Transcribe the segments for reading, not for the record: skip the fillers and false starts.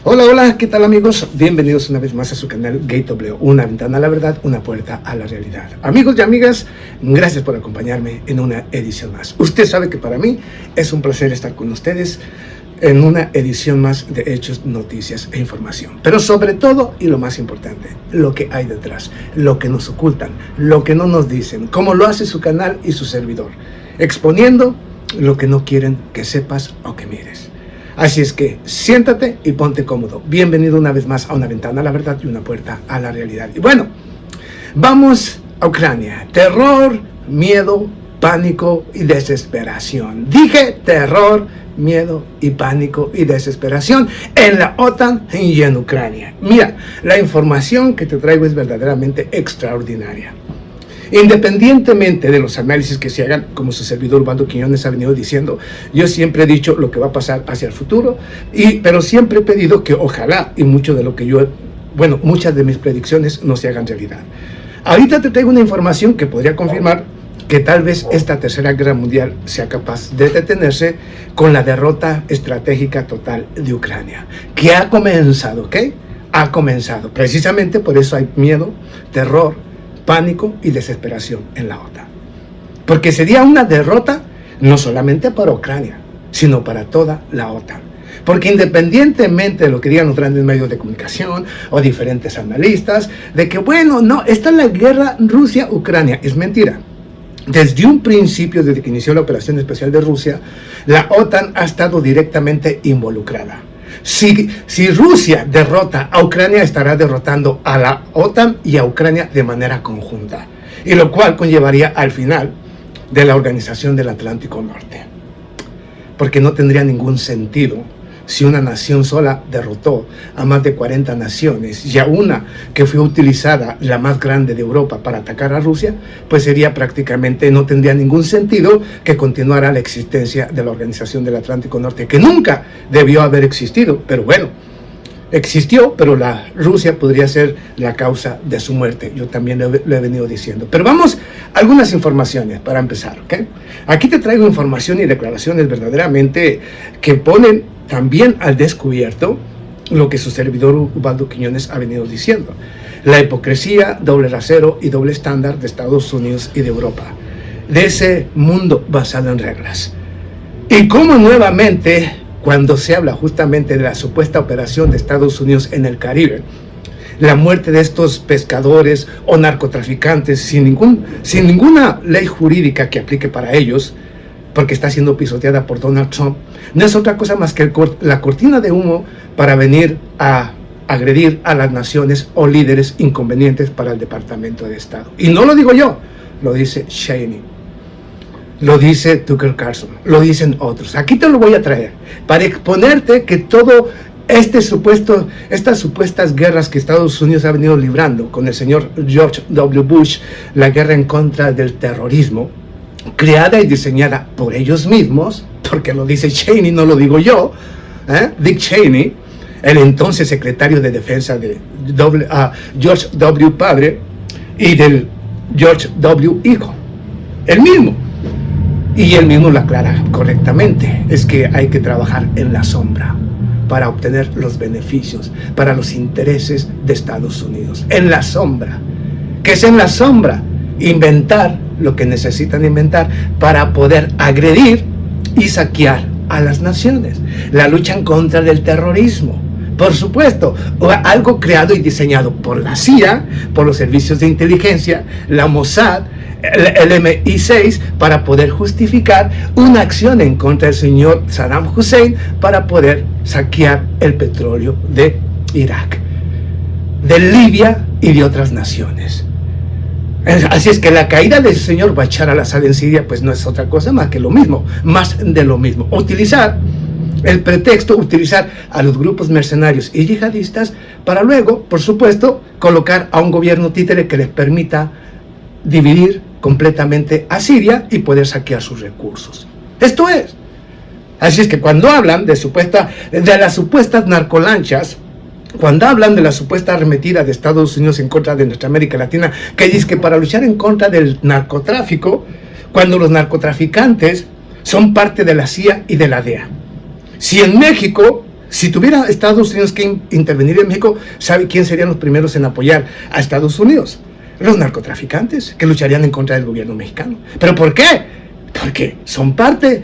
Hola, hola, ¿qué tal amigos? Bienvenidos una vez más a su canal Gateway, una ventana a la verdad, una puerta a la realidad. Amigos y amigas, gracias por acompañarme en una edición más. Usted sabe que para mí es un placer estar con ustedes en una edición más de hechos, noticias e información. Pero sobre todo, y lo más importante, lo que hay detrás, lo que nos ocultan, lo que no nos dicen, como lo hace su canal y su servidor, exponiendo lo que no quieren que sepas o que mires. Así es que siéntate y ponte cómodo. Bienvenido una vez más a una ventana a la verdad y una puerta a la realidad. Y bueno, vamos a Ucrania. Terror, miedo, pánico y desesperación. Dije terror, miedo y pánico y desesperación en la OTAN y en Ucrania. Mira, la información que te traigo es verdaderamente extraordinaria. Independientemente de los análisis que se hagan, como su servidor Ubaldo Quiñones ha venido diciendo, yo siempre he dicho lo que va a pasar hacia el futuro, pero siempre he pedido que ojalá y mucho de lo que muchas de mis predicciones no se hagan realidad. Ahorita te traigo una información que podría confirmar que tal vez esta tercera guerra mundial sea capaz de detenerse con la derrota estratégica total de Ucrania, que ha comenzado, ¿ok? Ha comenzado. Precisamente por eso hay miedo, terror, pánico y desesperación en la OTAN. Porque sería una derrota no solamente para Ucrania, sino para toda la OTAN. Porque independientemente de lo que digan los grandes medios de comunicación o diferentes analistas, de que esta es la guerra Rusia-Ucrania, es mentira. Desde un principio, desde que inició la operación especial de Rusia, la OTAN ha estado directamente involucrada. Si Rusia derrota a Ucrania, estará derrotando a la OTAN y a Ucrania de manera conjunta, y lo cual conllevaría al final de la Organización del Atlántico Norte, porque no tendría ningún sentido si una nación sola derrotó a más de 40 naciones y a una que fue utilizada, la más grande de Europa, para atacar a Rusia, pues no tendría ningún sentido que continuara la existencia de la Organización del Atlántico Norte, que nunca debió haber existido, pero bueno, existió, pero la Rusia podría ser la causa de su muerte. Yo también lo he venido diciendo. Pero vamos a algunas informaciones para empezar, ¿ok? Aquí te traigo información y declaraciones verdaderamente que ponen también al descubierto lo que su servidor Ubaldo Quiñones ha venido diciendo: la hipocresía, doble rasero y doble estándar de Estados Unidos y de Europa, de ese mundo basado en reglas. Y cómo nuevamente, cuando se habla justamente de la supuesta operación de Estados Unidos en el Caribe, la muerte de estos pescadores o narcotraficantes sin ninguna ley jurídica que aplique para ellos, porque está siendo pisoteada por Donald Trump, no es otra cosa más que la cortina de humo para venir a agredir a las naciones o líderes inconvenientes para el Departamento de Estado. Y no lo digo yo, lo dice Cheney, lo dice Tucker Carlson, lo dicen otros. Aquí te lo voy a traer para exponerte que todo estas supuestas guerras que Estados Unidos ha venido librando con el señor George W. Bush, la guerra en contra del terrorismo, creada y diseñada por ellos mismos, porque lo dice Cheney, no lo digo yo, Dick Cheney, el entonces secretario de defensa de George W. padre y del George W. hijo, el mismo. Y él mismo lo aclara correctamente: es que hay que trabajar en la sombra para obtener los beneficios, para los intereses de Estados Unidos. En la sombra. ¿Qué es en la sombra? Inventar lo que necesitan inventar para poder agredir y saquear a las naciones. La lucha en contra del terrorismo, por supuesto, algo creado y diseñado por la CIA, por los servicios de inteligencia, la Mossad, el MI6, para poder justificar una acción en contra del señor Saddam Hussein, para poder saquear el petróleo de Irak, de Libia y de otras naciones. Así es que la caída del señor Bashar al-Assad en Siria pues no es otra cosa más que lo mismo, más de lo mismo. Utilizar el pretexto, utilizar a los grupos mercenarios y yihadistas para luego, por supuesto, colocar a un gobierno títere que les permita dividir completamente a Siria y poder saquear sus recursos. Esto es. Así es que cuando hablan de las supuestas narcolanchas, cuando hablan de la supuesta arremetida de Estados Unidos en contra de nuestra América Latina, que dice que para luchar en contra del narcotráfico, cuando los narcotraficantes son parte de la CIA y de la DEA. Si en México Si tuviera Estados Unidos que intervenir en México, ¿sabe quién serían los primeros en apoyar a Estados Unidos? Los narcotraficantes, que lucharían en contra del gobierno mexicano. ¿Pero por qué? Porque son parte,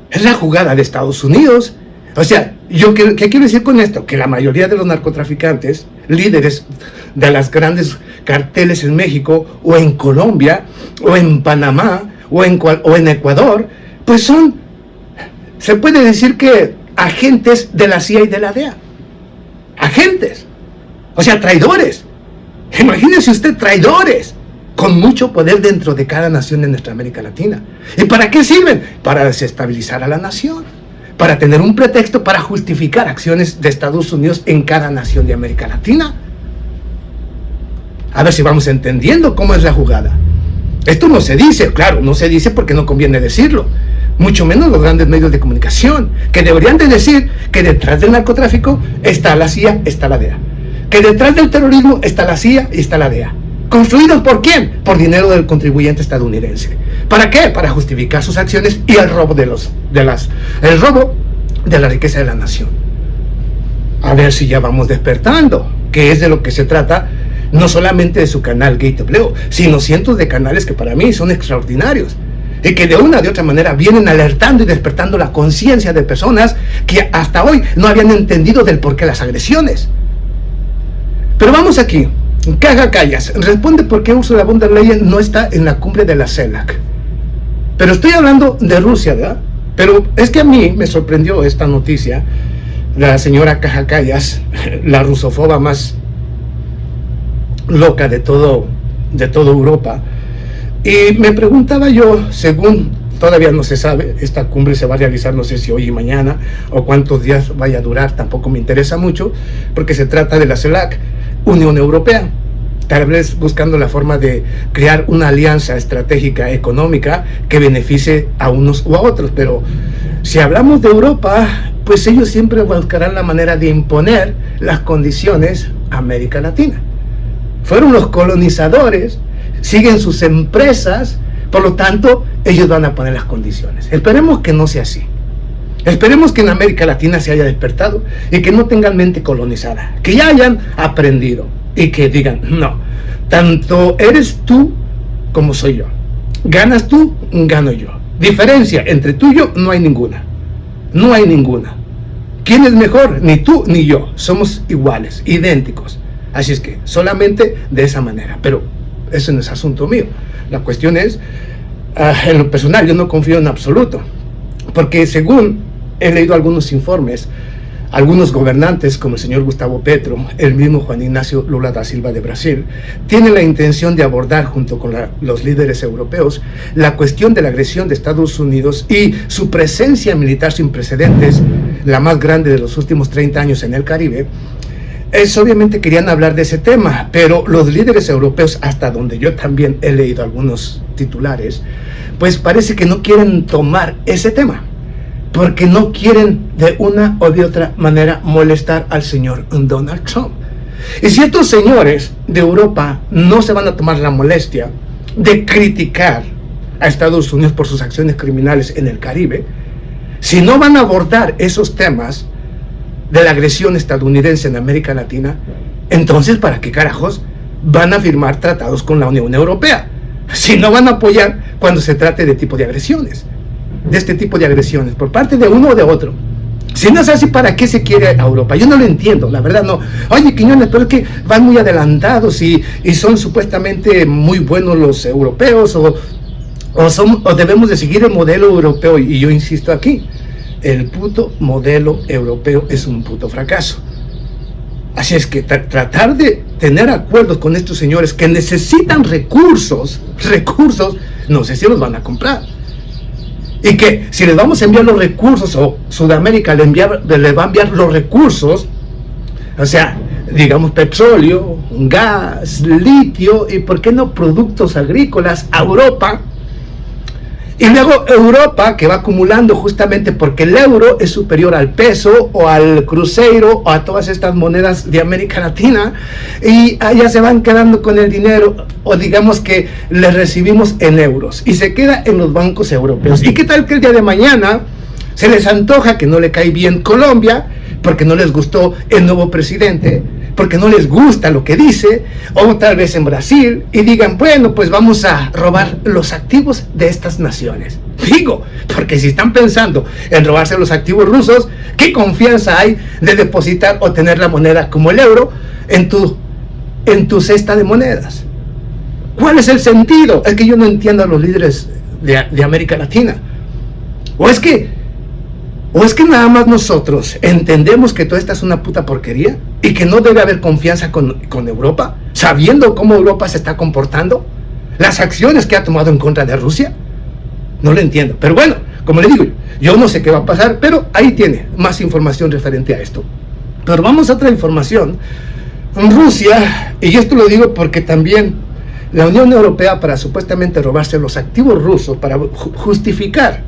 es la jugada de Estados Unidos. O sea, ¿qué quiero decir con esto? Que la mayoría de los narcotraficantes, líderes de las grandes carteles en México, o en Colombia, o en Panamá, o en Ecuador, pues son, se puede decir que agentes de la CIA y de la DEA. Agentes. O sea, traidores. Imagínese usted, traidores, con mucho poder dentro de cada nación de nuestra América Latina. ¿Y para qué sirven? Para desestabilizar a la nación, para tener un pretexto para justificar acciones de Estados Unidos en cada nación de América Latina. A ver si vamos entendiendo cómo es la jugada. Esto no se dice, claro, no se dice porque no conviene decirlo, mucho menos los grandes medios de comunicación, que deberían de decir que detrás del narcotráfico está la CIA, está la DEA. Que detrás del terrorismo está la CIA y está la DEA. ¿Construidos por quién? Por dinero del contribuyente estadounidense. ¿Para qué? Para justificar sus acciones y el robo de la riqueza de la nación. A ver si ya vamos despertando, que es de lo que se trata, no solamente de su canal Gate.bleo, sino cientos de canales que para mí son extraordinarios, y que de una o de otra manera vienen alertando y despertando la conciencia de personas que hasta hoy no habían entendido del porqué de las agresiones. Pero vamos aquí. Caja Callas responde por qué Ursula von der Leyen no está en la cumbre de la CELAC. Pero estoy hablando de Rusia, ¿verdad? Pero es que a mí me sorprendió esta noticia. La señora Caja Callas, la rusofoba más loca de todo Europa. Y me preguntaba yo, según todavía no se sabe, esta cumbre se va a realizar no sé si hoy y mañana, o cuántos días vaya a durar, tampoco me interesa mucho, porque se trata de la CELAC, Unión Europea, tal vez buscando la forma de crear una alianza estratégica económica que beneficie a unos o a otros. Pero si hablamos de Europa, pues ellos siempre buscarán la manera de imponer las condiciones a América Latina. Fueron los colonizadores, siguen sus empresas, por lo tanto ellos van a poner las condiciones. Esperemos que no sea así. Esperemos que en América Latina se haya despertado y que no tengan mente colonizada, que ya hayan aprendido y que digan, no, tanto eres tú como soy yo, ganas tú, gano yo, diferencia entre tú y yo no hay ninguna, no hay ninguna. ¿Quién es mejor? Ni tú ni yo, somos iguales, idénticos. Así es que solamente de esa manera, pero eso no es asunto mío. La cuestión es, en lo personal, yo no confío en absoluto, porque según he leído algunos informes, algunos gobernantes, como el señor Gustavo Petro, el mismo Juan Ignacio Lula da Silva de Brasil, tienen la intención de abordar junto con los líderes europeos la cuestión de la agresión de Estados Unidos y su presencia militar sin precedentes, la más grande de los últimos 30 años en el Caribe. Obviamente querían hablar de ese tema, pero los líderes europeos, hasta donde yo también he leído algunos titulares, pues parece que no quieren tomar ese tema, porque no quieren de una o de otra manera molestar al señor Donald Trump. Y si estos señores de Europa no se van a tomar la molestia de criticar a Estados Unidos por sus acciones criminales en el Caribe, si no van a abordar esos temas de la agresión estadounidense en América Latina, entonces ¿para qué carajos van a firmar tratados con la Unión Europea? Si no van a apoyar cuando se trate de tipo de agresiones, de este tipo de agresiones por parte de uno o de otro. Si no es así, ¿para qué se quiere a Europa? Yo no lo entiendo, la verdad no. Oye, Quiñones, pero es que van muy adelantados y son supuestamente muy buenos los europeos, o debemos de seguir el modelo europeo. Y yo insisto aquí, el puto modelo europeo es un puto fracaso. Así es que tratar de tener acuerdos con estos señores que necesitan recursos, no sé si los van a comprar. Y que si les vamos a enviar los recursos, o Sudamérica le va a enviar los recursos, o sea, digamos petróleo, gas, litio, y por qué no productos agrícolas a Europa, y luego Europa que va acumulando justamente porque el euro es superior al peso o al cruzeiro o a todas estas monedas de América Latina, y allá se van quedando con el dinero, o digamos que les recibimos en euros y se queda en los bancos europeos. ¿Y qué tal que el día de mañana se les antoja, que no le cae bien Colombia, porque no les gustó el nuevo presidente, porque no les gusta lo que dice, o tal vez en Brasil, y digan, bueno, pues vamos a robar los activos de estas naciones. Digo, porque si están pensando en robarse los activos rusos, ¿qué confianza hay de depositar o tener la moneda como el euro en tu cesta de monedas? ¿Cuál es el sentido? Es que yo no entiendo a los líderes de América Latina. O es que nada más nosotros entendemos que toda esta es una puta porquería y que no debe haber confianza con Europa, sabiendo cómo Europa se está comportando, las acciones que ha tomado en contra de Rusia. No lo entiendo. Pero bueno, como le digo, yo no sé qué va a pasar, pero ahí tiene más información referente a esto. Pero vamos a otra información. Rusia, y esto lo digo porque también la Unión Europea, para supuestamente robarse los activos rusos, para justificar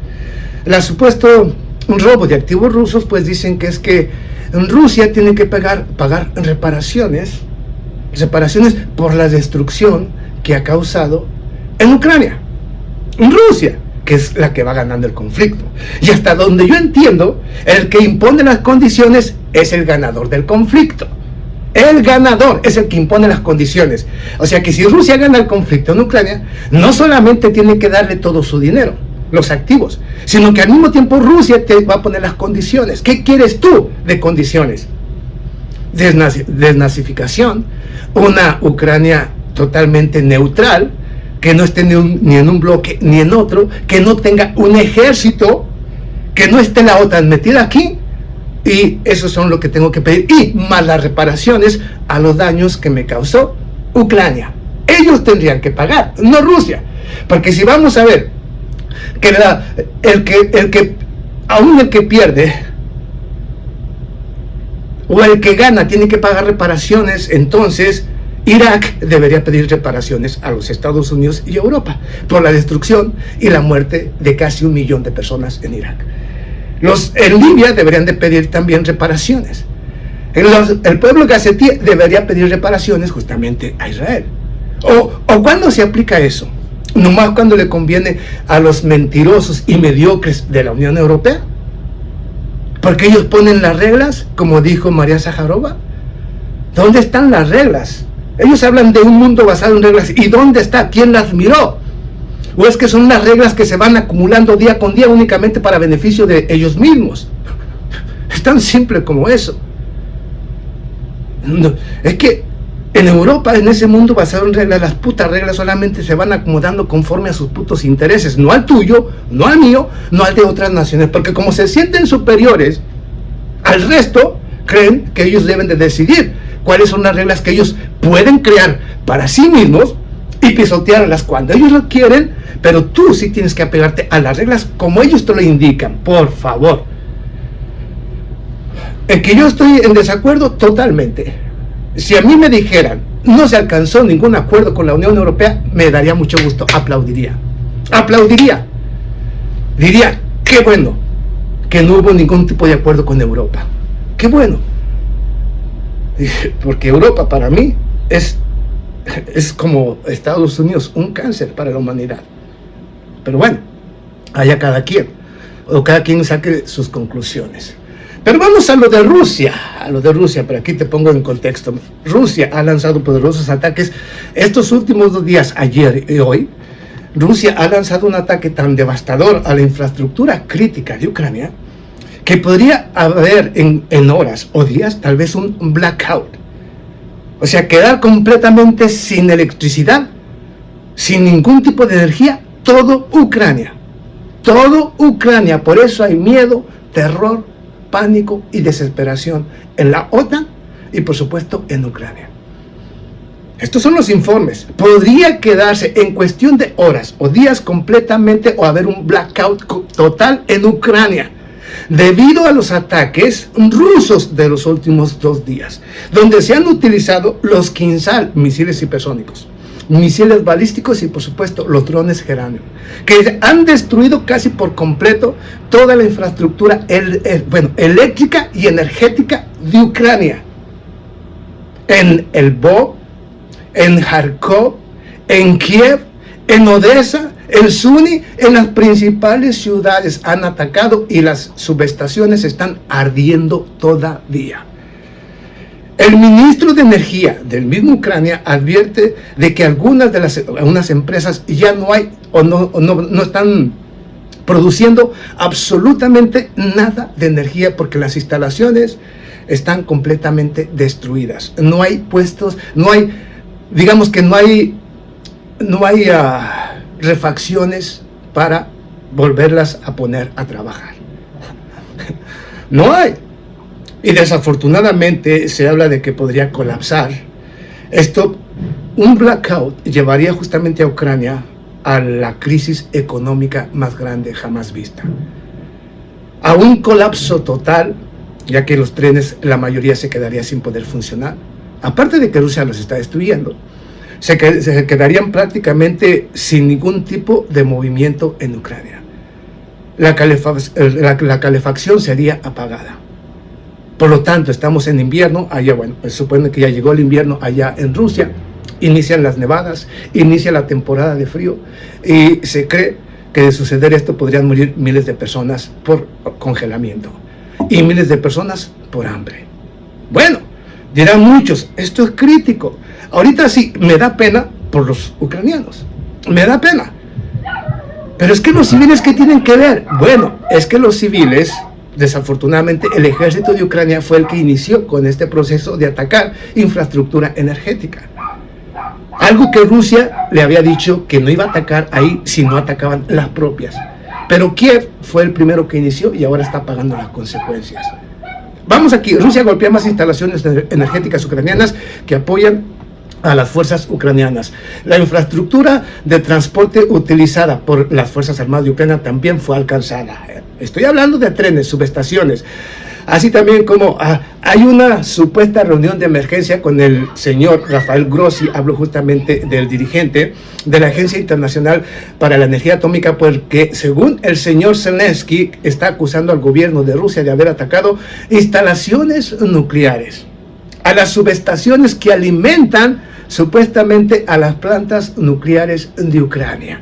el supuesto robo de activos rusos, pues dicen que es que Rusia tiene que pagar reparaciones por la destrucción que ha causado en Ucrania. Rusia, que es la que va ganando el conflicto. Y hasta donde yo entiendo, el que impone las condiciones es el ganador del conflicto. El ganador es el que impone las condiciones. O sea que si Rusia gana el conflicto en Ucrania, no solamente tiene que darle todo su dinero, los activos, sino que al mismo tiempo Rusia te va a poner las condiciones. ¿Qué quieres tú de condiciones? Desnazificación, una Ucrania totalmente neutral, que no esté ni en un bloque ni en otro, que no tenga un ejército, que no esté la OTAN metida aquí, y eso son lo que tengo que pedir, y más las reparaciones a los daños que me causó Ucrania. Ellos tendrían que pagar, no Rusia, porque si vamos a ver que aún el que pierde o el que gana tiene que pagar reparaciones, entonces Irak debería pedir reparaciones a los Estados Unidos y Europa por la destrucción y la muerte de casi 1 millón de personas en Irak. En Libia deberían de pedir también reparaciones. El pueblo gazetí debería pedir reparaciones justamente a Israel. ¿O cuándo se aplica eso? ¿Nomás cuando le conviene a los mentirosos y mediocres de la Unión Europea? Porque ellos ponen las reglas, como dijo María Zaharova. ¿Dónde están las reglas? Ellos hablan de un mundo basado en reglas. ¿Y dónde está? ¿Quién las miró? ¿O es que son unas reglas que se van acumulando día con día únicamente para beneficio de ellos mismos? Es tan simple como eso. No, es que en Europa, en ese mundo basado en reglas, las putas reglas solamente se van acomodando conforme a sus putos intereses, no al tuyo, no al mío, no al de otras naciones, porque como se sienten superiores al resto, creen que ellos deben de decidir cuáles son las reglas que ellos pueden crear para sí mismos y pisotearlas cuando ellos lo quieren, pero tú sí tienes que apegarte a las reglas como ellos te lo indican, por favor. En que yo estoy en desacuerdo totalmente. Si a mí me dijeran, no se alcanzó ningún acuerdo con la Unión Europea, me daría mucho gusto, aplaudiría. Diría, qué bueno que no hubo ningún tipo de acuerdo con Europa. Qué bueno. Porque Europa para mí es como Estados Unidos, un cáncer para la humanidad. Pero bueno, allá cada quien saque sus conclusiones. Pero vamos a lo de Rusia, pero aquí te pongo en contexto. Rusia ha lanzado poderosos ataques estos últimos 2 días, ayer y hoy. Rusia ha lanzado un ataque tan devastador a la infraestructura crítica de Ucrania que podría haber en horas o días tal vez un blackout. O sea, quedar completamente sin electricidad, sin ningún tipo de energía, todo Ucrania. Por eso hay miedo, terror, pánico y desesperación en la OTAN y por supuesto en Ucrania. Estos son los informes. Podría quedarse en cuestión de horas o días completamente o haber un blackout total en Ucrania debido a los ataques rusos de los últimos 2 días, donde se han utilizado los Kinzhal, misiles hipersónicos, misiles balísticos y por supuesto los drones Geranio, que han destruido casi por completo toda la infraestructura eléctrica y energética de Ucrania, en Lvov, en Kharkov, en Kiev, en Odessa, El Suni en las principales ciudades han atacado y las subestaciones están ardiendo todavía. El ministro de Energía del mismo Ucrania advierte de que algunas empresas ya no hay no están produciendo absolutamente nada de energía porque las instalaciones están completamente destruidas. No hay puestos, no hay, digamos que no hay refacciones para volverlas a poner a trabajar. No hay. Y desafortunadamente se habla de que podría colapsar. Un blackout llevaría justamente a Ucrania a la crisis económica más grande jamás vista. A un colapso total, ya que los trenes, la mayoría se quedaría sin poder funcionar. Aparte de que Rusia los está destruyendo, se quedarían prácticamente sin ningún tipo de movimiento en Ucrania. La calefacción sería apagada. Por lo tanto, estamos en invierno, allá, bueno, se supone que ya llegó el invierno allá en Rusia, inician las nevadas, inicia la temporada de frío, y se cree que de suceder esto podrían morir miles de personas por congelamiento, y miles de personas por hambre. Bueno, dirán muchos, esto es crítico. Ahorita sí, me da pena por los ucranianos, me da pena. Pero es que los civiles, ¿qué tienen que ver? Bueno, es que los civiles, desafortunadamente, el ejército de Ucrania fue el que inició con este proceso de atacar infraestructura energética. Algo que Rusia le había dicho que no iba a atacar ahí si no atacaban las propias. Pero Kiev fue el primero que inició y ahora está pagando las consecuencias. Vamos aquí, Rusia golpea más instalaciones energéticas ucranianas que apoyan a las fuerzas ucranianas. La infraestructura de transporte utilizada por las Fuerzas Armadas de Ucrania también fue alcanzada. Estoy hablando de trenes, subestaciones. Así también como hay una supuesta reunión de emergencia con el señor Rafael Grossi, hablo justamente del dirigente de la Agencia Internacional para la Energía Atómica, porque según el señor Zelensky está acusando al gobierno de Rusia de haber atacado instalaciones nucleares, a las subestaciones que alimentan supuestamente a las plantas nucleares de Ucrania.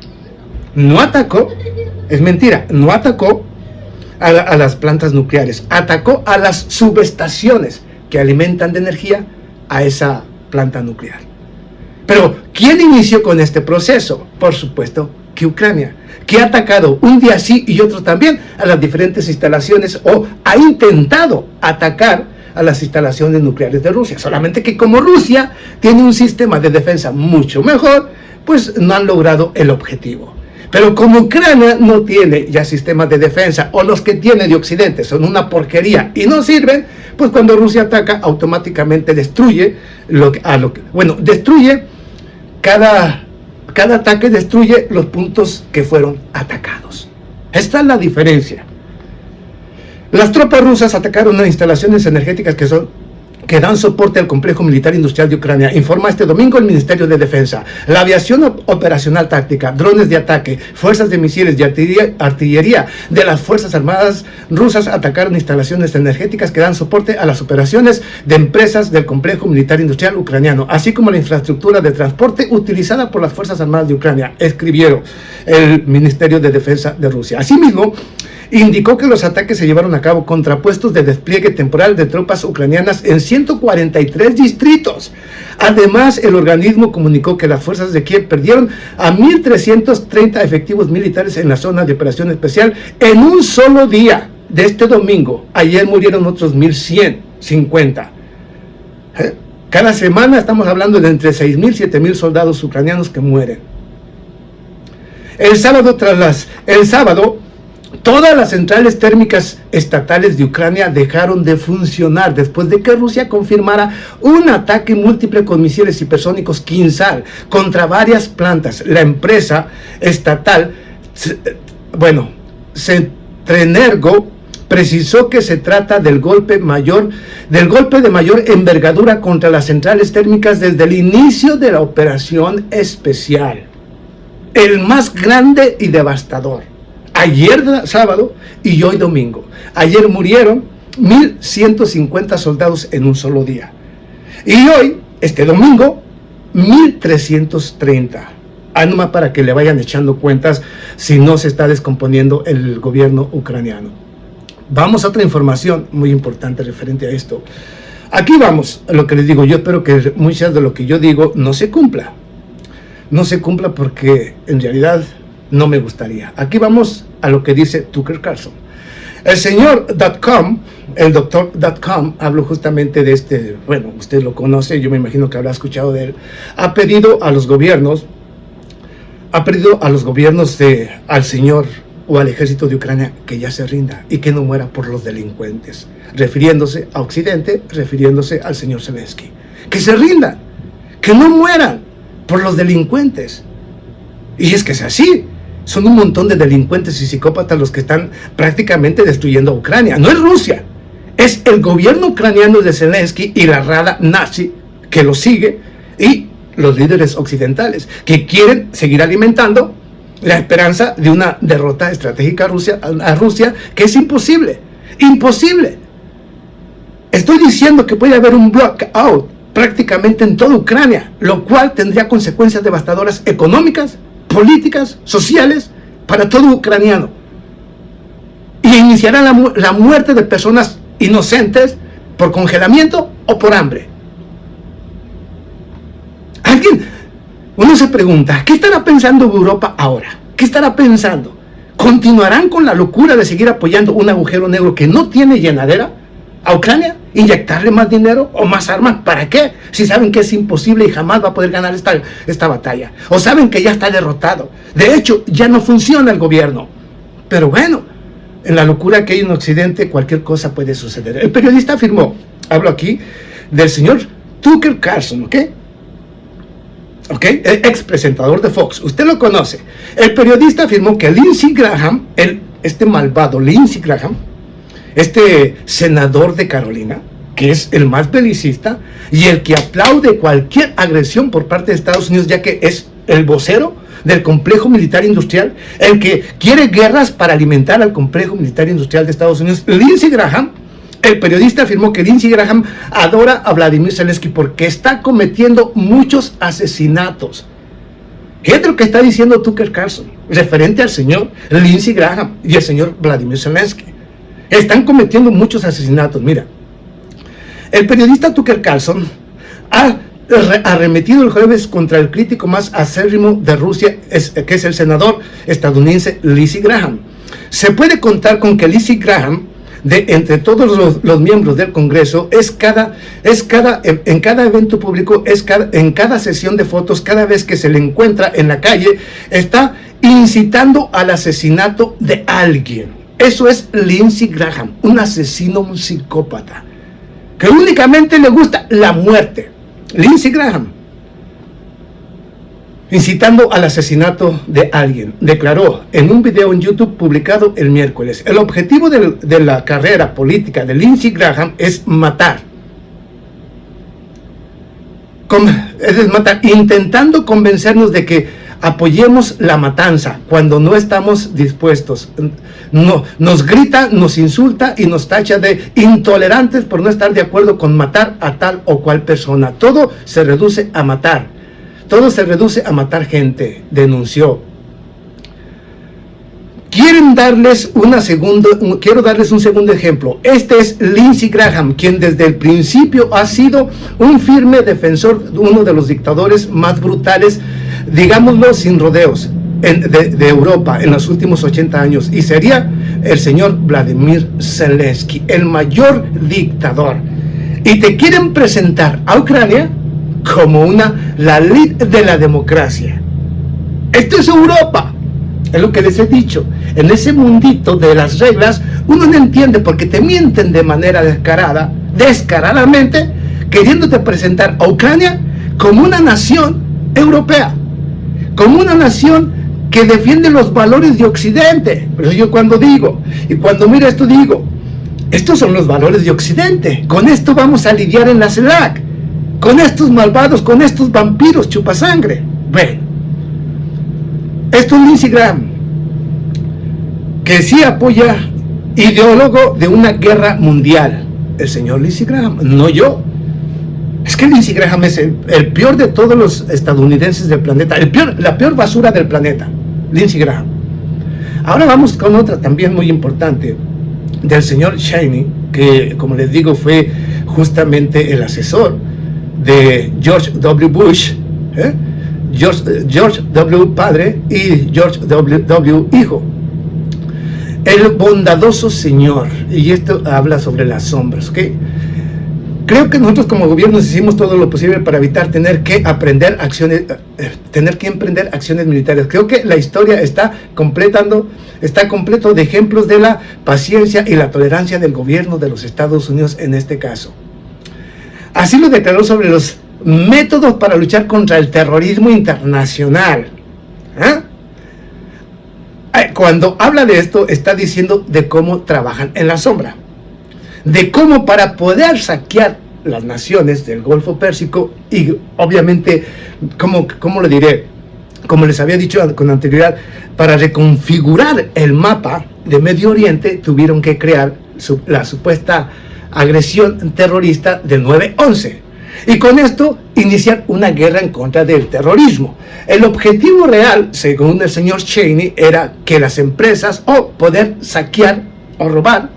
No atacó, es mentira, no atacó a las plantas nucleares, atacó a las subestaciones que alimentan de energía a esa planta nuclear. Pero, ¿quién inició con este proceso? Por supuesto que Ucrania, que ha atacado un día sí y otro también a las diferentes instalaciones, o ha intentado atacar a las instalaciones nucleares de Rusia. Solamente que como Rusia tiene un sistema de defensa mucho mejor, pues no han logrado el objetivo. Pero como Ucrania no tiene ya sistemas de defensa, o los que tiene de Occidente son una porquería y no sirven, pues cuando Rusia ataca automáticamente destruye destruye cada ataque, destruye los puntos que fueron atacados. Esta es la diferencia. Las tropas rusas atacaron unas instalaciones energéticas que dan soporte al complejo militar industrial de Ucrania, informa este domingo el Ministerio de Defensa. La aviación operacional táctica, drones de ataque, fuerzas de misiles y artillería de las Fuerzas Armadas rusas atacaron instalaciones energéticas que dan soporte a las operaciones de empresas del complejo militar industrial ucraniano, así como la infraestructura de transporte utilizada por las Fuerzas Armadas de Ucrania, escribieron el Ministerio de Defensa de Rusia. Asimismo, indicó que los ataques se llevaron a cabo contra puestos de despliegue temporal de tropas ucranianas en 143 distritos. Además, el organismo comunicó que las fuerzas de Kiev perdieron a 1.330 efectivos militares en la zona de operación especial en un solo día de este domingo. Ayer murieron otros 1.150. Cada semana estamos hablando de entre 6.000 y 7.000 soldados ucranianos que mueren. El sábado, todas las centrales térmicas estatales de Ucrania dejaron de funcionar después de que Rusia confirmara un ataque múltiple con misiles hipersónicos Kinzhal contra varias plantas. La empresa estatal, Centrenergo, precisó que se trata del golpe de mayor envergadura contra las centrales térmicas desde el inicio de la operación especial, el más grande y devastador. Ayer sábado y hoy domingo. Ayer murieron 1.150 soldados en un solo día. Y hoy, este domingo, 1.330. nomás para que le vayan echando cuentas si no se está descomponiendo el gobierno ucraniano. Vamos a otra información muy importante referente a esto. Aquí vamos a lo que les digo. Yo espero que muchas de lo que yo digo no se cumpla. No se cumpla porque en realidad no me gustaría. Aquí vamos a lo que dice Tucker Carlson. El señor .com, el doctor.com, hablo justamente de este, bueno, usted lo conoce, yo me imagino que habrá escuchado de él, ha pedido a los gobiernos, al señor o al ejército de Ucrania que ya se rinda y que no muera por los delincuentes, refiriéndose a Occidente, refiriéndose al señor Zelensky. Que se rindan, que no mueran por los delincuentes. Y es que es así. Son un montón de delincuentes y psicópatas los que están prácticamente destruyendo a Ucrania. No es Rusia, es el gobierno ucraniano de Zelensky y la rada nazi que lo sigue, y los líderes occidentales que quieren seguir alimentando la esperanza de una derrota estratégica a Rusia, que es imposible. Imposible. Estoy diciendo que puede haber un blackout prácticamente en toda Ucrania, lo cual tendría consecuencias devastadoras económicas, políticas, sociales, para todo ucraniano, y iniciará la muerte de personas inocentes por congelamiento o por hambre. Uno se pregunta, ¿qué estará pensando Europa ahora? ¿Qué estará pensando? ¿Continuarán con la locura de seguir apoyando un agujero negro que no tiene llenadera a Ucrania? ¿Inyectarle más dinero o más armas? ¿Para qué? Si saben que es imposible y jamás va a poder ganar esta batalla. O saben que ya está derrotado. De hecho, ya no funciona el gobierno. Pero bueno, en la locura que hay en Occidente, cualquier cosa puede suceder. El periodista afirmó, hablo aquí del señor Tucker Carlson, ¿ok? El ex presentador de Fox, usted lo conoce. El periodista afirmó que Lindsey Graham, este malvado Lindsey Graham, este senador de Carolina, que es el más belicista y el que aplaude cualquier agresión por parte de Estados Unidos, ya que es el vocero del complejo militar industrial, el que quiere guerras para alimentar al complejo militar industrial de Estados Unidos. Lindsey Graham, el periodista afirmó que Lindsey Graham adora a Vladimir Zelensky porque está cometiendo muchos asesinatos. Fíjate lo que está diciendo Tucker Carlson referente al señor Lindsey Graham y el señor Vladimir Zelensky. Están cometiendo muchos asesinatos. Mira, el periodista Tucker Carlson ha arremetido el jueves contra el crítico más acérrimo de Rusia, que es el senador estadounidense Lindsey Graham. Se puede contar con que Lindsey Graham, entre todos los miembros del Congreso, en cada evento público, en cada sesión de fotos, cada vez que se le encuentra en la calle, está incitando al asesinato de alguien. Eso es Lindsey Graham, un asesino, un psicópata, que únicamente le gusta la muerte. Lindsey Graham, incitando al asesinato de alguien, declaró en un video en YouTube publicado el miércoles: el objetivo de la carrera política de Lindsey Graham es matar. Intentando convencernos de que apoyemos la matanza cuando no estamos dispuestos. No, nos grita, nos insulta y nos tacha de intolerantes por no estar de acuerdo con matar a tal o cual persona. Todo se reduce a matar. Todo se reduce a matar gente, denunció. Quiero darles un segundo ejemplo. Este es Lindsey Graham, quien desde el principio ha sido un firme defensor de uno de los dictadores más brutales, digámoslo sin rodeos, de Europa en los últimos 80 años, y sería el señor Vladimir Zelensky, el mayor dictador. Y te quieren presentar a Ucrania como la lid de la democracia. Esto es Europa. Es lo que les he dicho. En ese mundito de las reglas, uno no entiende porque te mienten de manera descaradamente, queriéndote presentar a Ucrania como una nación europea, como una nación que defiende los valores de Occidente. Pero yo cuando miro esto digo, estos son los valores de Occidente. Con esto vamos a lidiar en la CELAC, con estos malvados, con estos vampiros chupasangre. Bueno, esto es Lindsey Graham, que sí apoya, ideólogo de una guerra mundial. El señor Lindsey Graham, no yo. Es que Lindsey Graham es el peor de todos los estadounidenses del planeta, la peor basura del planeta, Lindsey Graham. Ahora vamos con otra también muy importante, del señor Cheney, que como les digo fue justamente el asesor de George W. Bush, George W. padre y George W. hijo. El bondadoso señor, y esto habla sobre las sombras, ¿ok? Creo que nosotros como gobierno hicimos todo lo posible para evitar tener que emprender acciones militares. Creo que la historia está completo de ejemplos de la paciencia y la tolerancia del gobierno de los Estados Unidos en este caso. Así lo declaró sobre los métodos para luchar contra el terrorismo internacional. Cuando habla de esto, está diciendo de cómo trabajan en la sombra, de cómo para poder saquear las naciones del Golfo Pérsico y obviamente, ¿cómo lo diré? Como les había dicho con anterioridad, para reconfigurar el mapa de Medio Oriente tuvieron que crear la supuesta agresión terrorista del 9/11 y con esto iniciar una guerra en contra del terrorismo. El objetivo real, según el señor Cheney, era que las empresas o poder saquear o robar,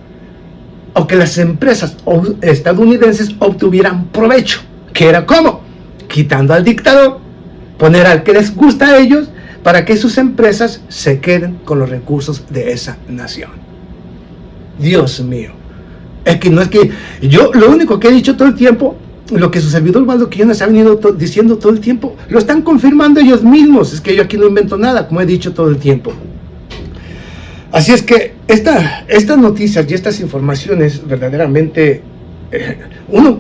o que las empresas estadounidenses obtuvieran provecho. ¿Que era cómo? Quitando al dictador, poner al que les gusta a ellos, para que sus empresas se queden con los recursos de esa nación. Dios mío. Es que no es que yo, lo único que he dicho todo el tiempo, lo que su servidor Waldo Quiñones ha venido diciendo todo el tiempo, lo están confirmando ellos mismos. Es que yo aquí no invento nada, como he dicho todo el tiempo. Así es que estas noticias y estas informaciones verdaderamente,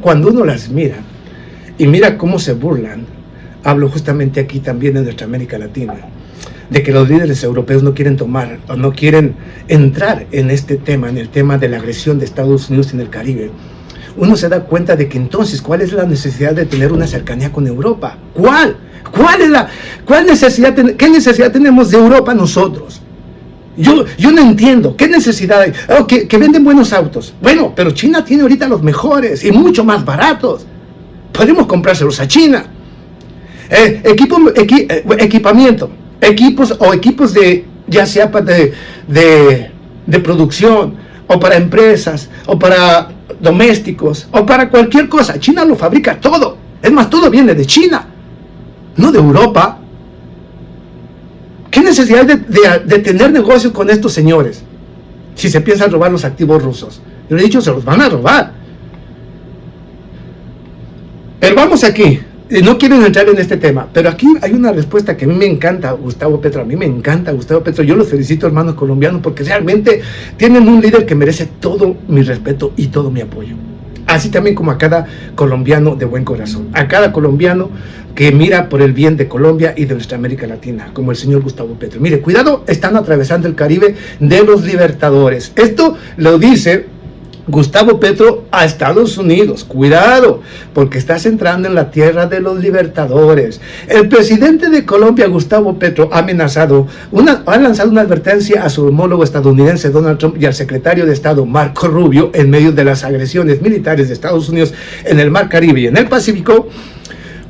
cuando uno las mira y mira cómo se burlan, hablo justamente aquí también en nuestra América Latina, de que los líderes europeos no quieren tomar o no quieren entrar en este tema, en el tema de la agresión de Estados Unidos en el Caribe. Uno se da cuenta de que entonces, ¿cuál es la necesidad de tener una cercanía con Europa? ¿Cuál necesidad, qué necesidad tenemos de Europa nosotros? Yo no entiendo, ¿qué necesidad hay? Que venden buenos autos. Bueno, pero China tiene ahorita los mejores y mucho más baratos. Podemos comprárselos a China. Equipamiento, equipos de, ya sea de producción, o para empresas, o para domésticos, o para cualquier cosa. China lo fabrica todo. Es más, todo viene de China, no de Europa. ¿Qué necesidad de tener negocios con estos señores? Si se piensan robar los activos rusos. Yo le he dicho, se los van a robar. Pero vamos aquí. No quiero entrar en este tema, pero aquí hay una respuesta que a mí me encanta, Gustavo Petro. A mí me encanta Gustavo Petro. Yo los felicito, hermanos colombianos, porque realmente tienen un líder que merece todo mi respeto y todo mi apoyo. Así también como a cada colombiano de buen corazón, a cada colombiano que mira por el bien de Colombia y de nuestra América Latina, como el señor Gustavo Petro. Mire, cuidado, están atravesando el Caribe de los libertadores. Esto lo dice Gustavo Petro a Estados Unidos. Cuidado, porque estás entrando en la tierra de los libertadores. El presidente de Colombia, Gustavo Petro, ha lanzado una advertencia a su homólogo estadounidense Donald Trump y al secretario de Estado Marco Rubio en medio de las agresiones militares de Estados Unidos en el Mar Caribe y en el Pacífico.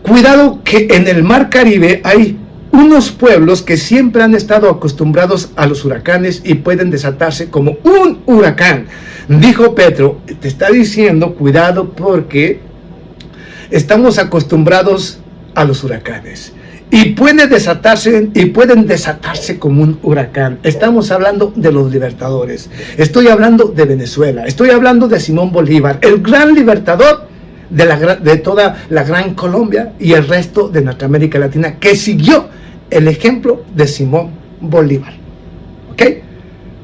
Cuidado que en el Mar Caribe hay unos pueblos que siempre han estado acostumbrados a los huracanes y pueden desatarse como un huracán. Dijo Petro, te está diciendo, cuidado porque estamos acostumbrados a los huracanes. Y pueden desatarse como un huracán. Estamos hablando de los libertadores. Estoy hablando de Venezuela. Estoy hablando de Simón Bolívar, el gran libertador de toda la gran Colombia y el resto de nuestra América Latina, que siguió el ejemplo de Simón Bolívar. ¿Ok?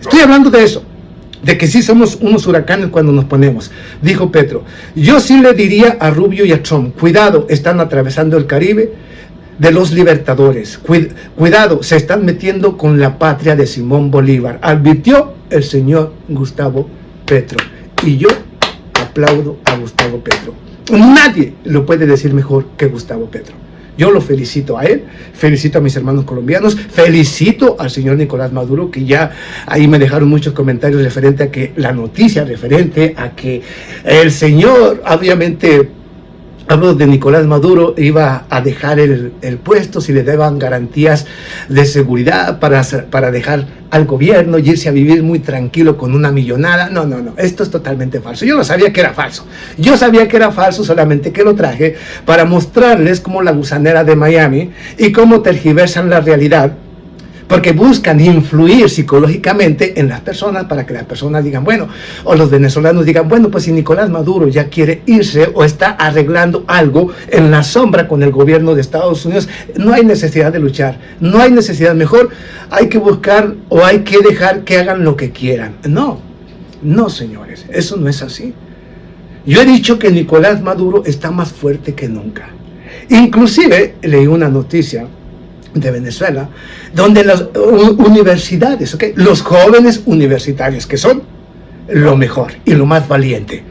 Estoy hablando de eso, de que sí somos unos huracanes cuando nos ponemos. Dijo Petro, yo sí le diría a Rubio y a Trump, cuidado, están atravesando el Caribe de los libertadores. Cuidado, se están metiendo con la patria de Simón Bolívar, advirtió el señor Gustavo Petro. Y yo aplaudo a Gustavo Petro. Nadie lo puede decir mejor que Gustavo Petro. Yo lo felicito a él, felicito a mis hermanos colombianos, felicito al señor Nicolás Maduro, que ya ahí me dejaron muchos comentarios referente a que la noticia, referente a que el señor obviamente hablo de Nicolás Maduro, iba a dejar el puesto si le daban garantías de seguridad para dejar al gobierno y irse a vivir muy tranquilo con una millonada. No, esto es totalmente falso. Yo no sabía que era falso. Yo sabía que era falso, solamente que lo traje para mostrarles cómo la gusanera de Miami y cómo tergiversan la realidad, porque buscan influir psicológicamente en las personas para que las personas digan, bueno, o los venezolanos digan, bueno, pues si Nicolás Maduro ya quiere irse o está arreglando algo en la sombra con el gobierno de Estados Unidos, no hay necesidad de luchar, no hay necesidad, mejor hay que buscar o hay que dejar que hagan lo que quieran. No, señores, eso no es así. Yo he dicho que Nicolás Maduro está más fuerte que nunca. Inclusive leí una noticia de Venezuela, donde las universidades, los jóvenes universitarios, que son lo mejor y lo más valiente,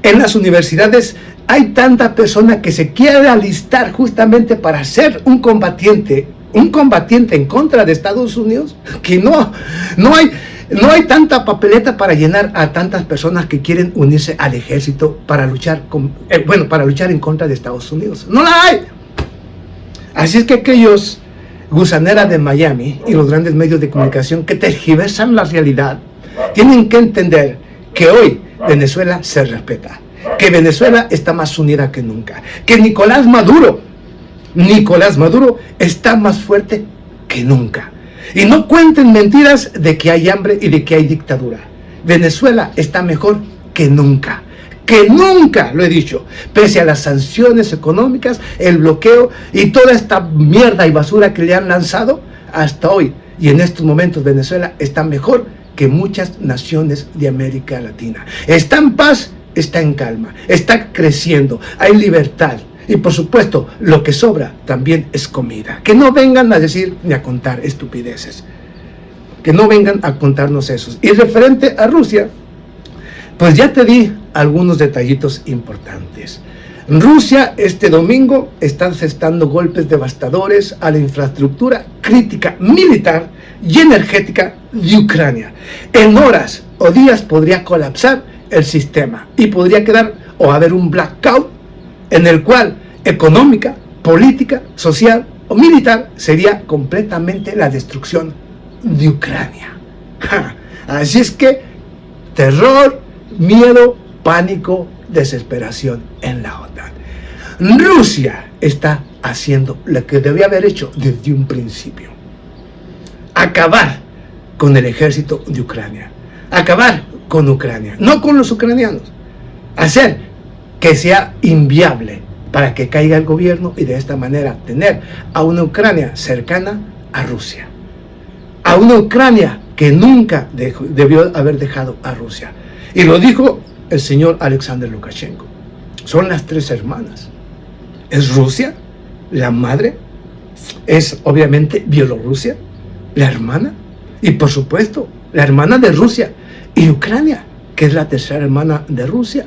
en las universidades hay tanta persona que se quiere alistar justamente para ser un combatiente en contra de Estados Unidos, que no hay tanta papeleta para llenar a tantas personas que quieren unirse al ejército para luchar en contra de Estados Unidos. No la hay. Así es que aquellos gusaneras de Miami y los grandes medios de comunicación que tergiversan la realidad tienen que entender que hoy Venezuela se respeta, que Venezuela está más unida que nunca, que Nicolás Maduro está más fuerte que nunca. Y no cuenten mentiras de que hay hambre y de que hay dictadura. Venezuela está mejor que nunca. Que nunca, lo he dicho, pese a las sanciones económicas, el bloqueo y toda esta mierda y basura que le han lanzado hasta hoy. Y en estos momentos Venezuela está mejor que muchas naciones de América Latina. Está en paz, está en calma, está creciendo, hay libertad. Y por supuesto, lo que sobra también es comida. Que no vengan a decir ni a contar estupideces. Que no vengan a contarnos eso. Y referente a Rusia, pues ya te di algunos detallitos importantes. Rusia este domingo está asestando golpes devastadores a la infraestructura crítica militar y energética de Ucrania. En horas o días podría colapsar el sistema y podría quedar o haber un blackout en el cual económica, política, social o militar sería completamente la destrucción de Ucrania. Así es que terror, miedo, pánico, desesperación en la OTAN. Rusia está haciendo lo que debía haber hecho desde un principio: acabar con el ejército de Ucrania, acabar con Ucrania, no con los ucranianos, hacer que sea inviable para que caiga el gobierno y de esta manera tener a una Ucrania cercana a Rusia, a una Ucrania que nunca debió haber dejado a Rusia. Y lo dijo el señor Alexander Lukashenko. Son las tres hermanas. Es Rusia, la madre, es obviamente Bielorrusia, la hermana, y por supuesto la hermana de Rusia, y Ucrania, que es la tercera hermana de Rusia.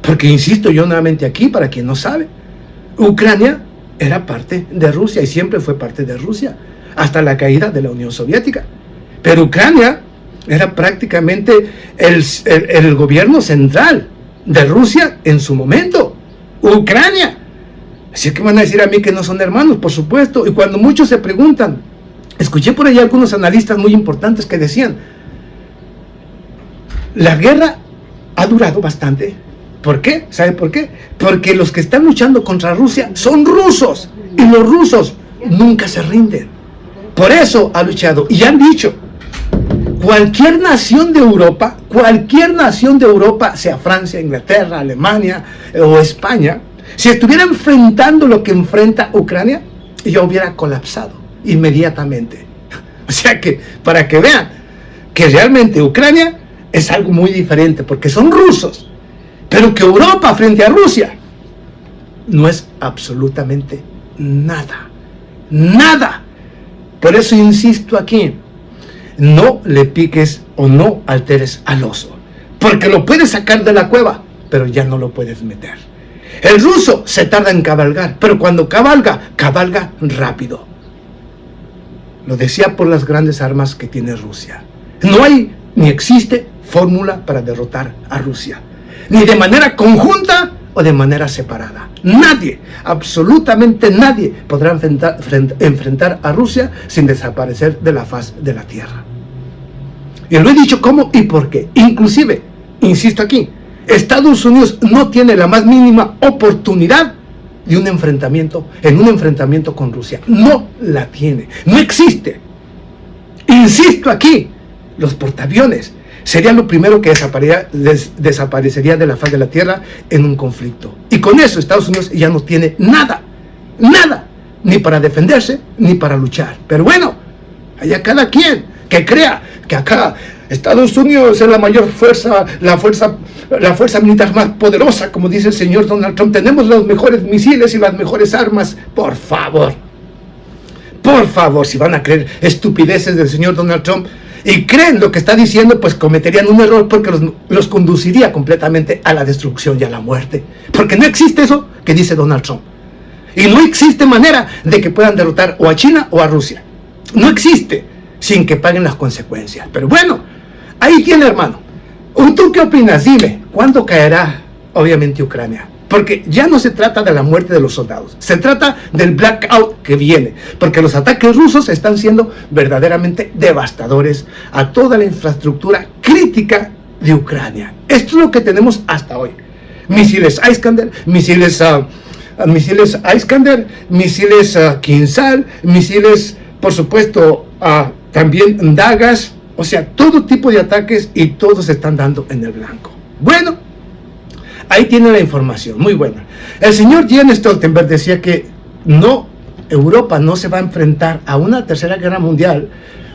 Porque insisto yo nuevamente aquí, para quien no sabe, Ucrania era parte de Rusia y siempre fue parte de Rusia, hasta la caída de la Unión Soviética. Pero Ucrania era prácticamente el gobierno central de Rusia en su momento. Ucrania. Así que van a decir a mí que no son hermanos, por supuesto. Y cuando muchos se preguntan, escuché por ahí algunos analistas muy importantes que decían, la guerra ha durado bastante. ¿Por qué? ¿Sabe por qué? Porque los que están luchando contra Rusia son rusos. Y los rusos nunca se rinden. Por eso ha luchado. Y han dicho, cualquier nación de Europa, sea Francia, Inglaterra, Alemania o España, si estuviera enfrentando lo que enfrenta Ucrania, ya hubiera colapsado inmediatamente. O sea que, para que vean que realmente Ucrania es algo muy diferente, porque son rusos, pero que Europa frente a Rusia no es absolutamente nada, nada. Por eso insisto aquí, no le piques o no alteres al oso, porque lo puedes sacar de la cueva, pero ya no lo puedes meter. El ruso se tarda en cabalgar, pero cuando cabalga, cabalga rápido. Lo decía por las grandes armas que tiene Rusia. No hay ni existe fórmula para derrotar a Rusia, ni de manera conjunta o de manera separada. Nadie, absolutamente nadie, podrá enfrentar a Rusia sin desaparecer de la faz de la tierra. Y lo he dicho cómo y por qué. Inclusive, insisto aquí, Estados Unidos no tiene la más mínima oportunidad de un enfrentamiento con Rusia. No la tiene, no existe. Insisto aquí, los portaaviones sería lo primero que desaparecería de la faz de la tierra en un conflicto. Y con eso Estados Unidos ya no tiene nada, ni para defenderse, ni para luchar. Pero bueno, allá cada quien que crea que acá Estados Unidos es la mayor fuerza, la fuerza militar más poderosa, como dice el señor Donald Trump. Tenemos los mejores misiles y las mejores armas. Por favor, si van a creer estupideces del señor Donald Trump y creen lo que está diciendo, pues cometerían un error, porque los conduciría completamente a la destrucción y a la muerte. Porque no existe eso que dice Donald Trump. Y no existe manera de que puedan derrotar o a China o a Rusia. No existe, sin que paguen las consecuencias. Pero bueno, ahí tiene, hermano. ¿Tú qué opinas? Dime, ¿cuándo caerá, obviamente, Ucrania? Porque ya no se trata de la muerte de los soldados, se trata del blackout que viene, porque los ataques rusos están siendo verdaderamente devastadores a toda la infraestructura crítica de Ucrania. Esto es lo que tenemos hasta hoy. Misiles Iskander, misiles Kinzhal, misiles, por supuesto, también dagas, o sea, todo tipo de ataques, y todos se están dando en el blanco. Bueno, ahí tiene la información, muy buena. El señor Jens Stoltenberg decía que Europa no se va a enfrentar a una tercera guerra mundial,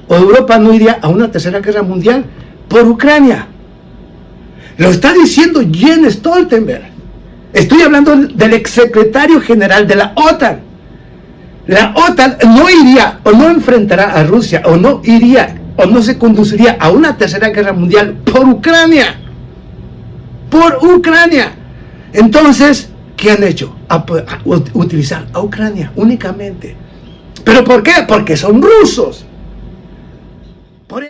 o Europa no iría a una tercera guerra mundial por Ucrania. Lo está diciendo Jens Stoltenberg. Estoy hablando del exsecretario general de la OTAN. La OTAN no iría o no enfrentará a Rusia, o no iría o no se conduciría a una tercera guerra mundial por Ucrania. Por Ucrania. Entonces, ¿qué han hecho? Utilizar a Ucrania únicamente. ¿Pero por qué? Porque son rusos.